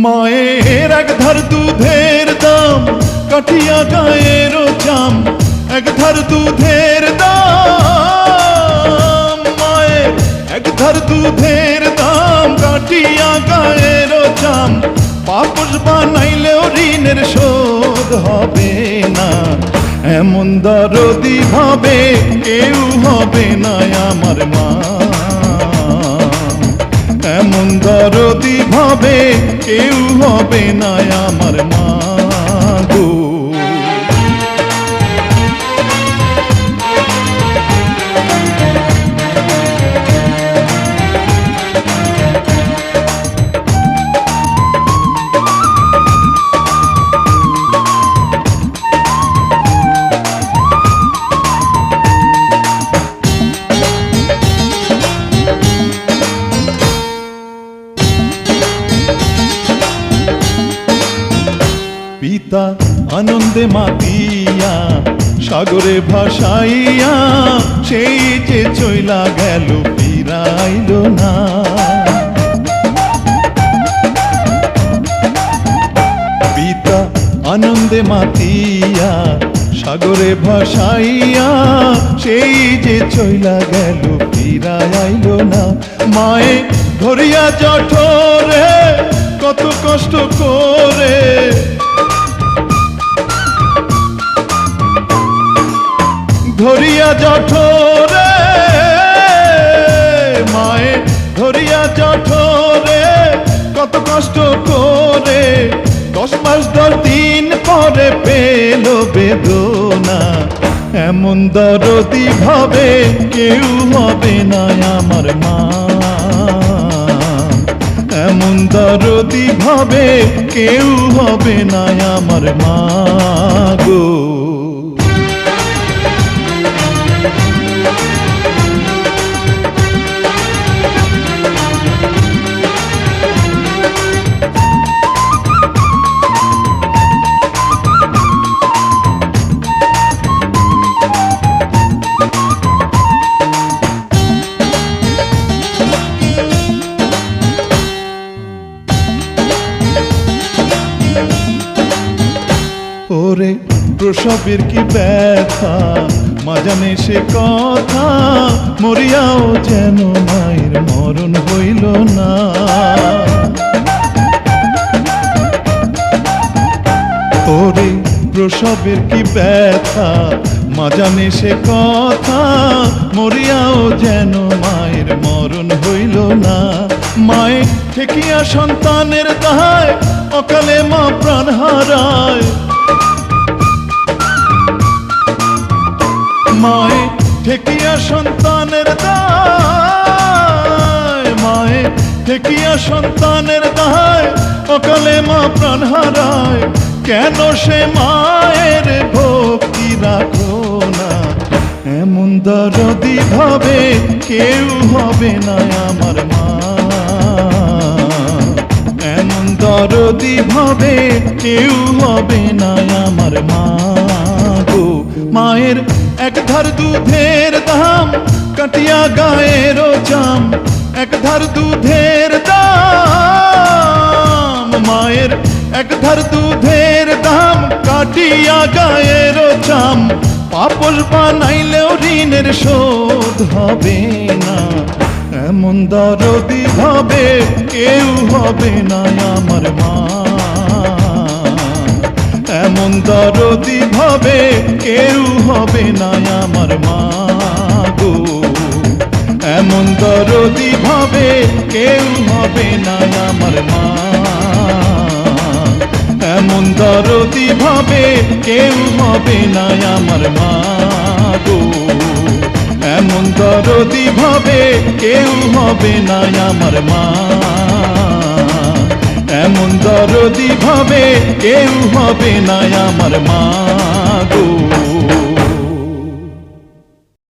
মায়ের এক ধার দুধের দাম কাঠিয়া গায়ের চাম, এক ধার দুধের দাম, মায়ের এক ধার দুধের দাম কাঠিয়া গায়ের চাম, পাপস বানাইলেও ঋণের শোধ হবে না। এমন দরদি ভাবে কেউ হবে না আমার মা, এমন দরদি ভাবে কেউ হবে না আমার মা গো। পিতা আনন্দে মাতিয়া সাগরে ভাসাইয়া, সেই যে চইলা গেল ফিরাইল না। পিতা আনন্দে মাতিয়া সাগরে ভাসাইয়া, সেই যে চইলা গেল ফিরাইল না। মায়ে ধরিয়া জঠরে কত কষ্ট করে, ধরিয়া জঠরে, মায়ে ধরিয়া জঠরে কত কষ্ট করে, 10 মাস 10 দিন পরে পেল বেদনা। এমন দরদি ভাবে কেউ হবে না আমার মা, এমন দরদি ভাবে কেউ হবে না আমার মা গো। ওরে প্রসবের কি ব্যথা মা জানে সে কথা, মরিয়াও যেন মায়ের মরণ হইল না। ওরে প্রসবের কি ব্যথা মা জানে সে কথা, মরিয়াও যেন মায়ের মরণ হইল না। মায়ে ঠেকিয়া সন্তানের দায় অকালে মা প্রাণ হারায়, মায়ে ঠেকিয়া সন্তানের দায়, মায়ে ঠেকিয়া সন্তানের দায় অকালে মা প্রাণ হারায়। কেন সে মায়ের ভক্তি রাখো না, এমন দরদি ভাবে কেউ হবে না আমার মা, এমন দরদি ভাবে কেউ হবে না আমার মা গো। মায়ের এক ধার দুধের দাম কাটিয়া গায়ের চাম, এক ধার দুধের দাম, মায়ের এক ধার দুধের দাম কাটিয়া গায়ের চাম, পাপস বানাইলেও ঋণের শোধ হবে না। এমন দরদি ভাবে কেউ হবে না আমার মা, এমন দরদি ভাবে কেউ হবে না আমার মা গো। এমন দরদি ভাবে কেউ হবে না আমার মা, এমন দরদি ভাবে কেউ হবে না আমার মা গো। এমন দরদি ভাবে কেউ হবে না আমার মা, এমন দরদি ভাবে কেউ হবে না আমার মা গো।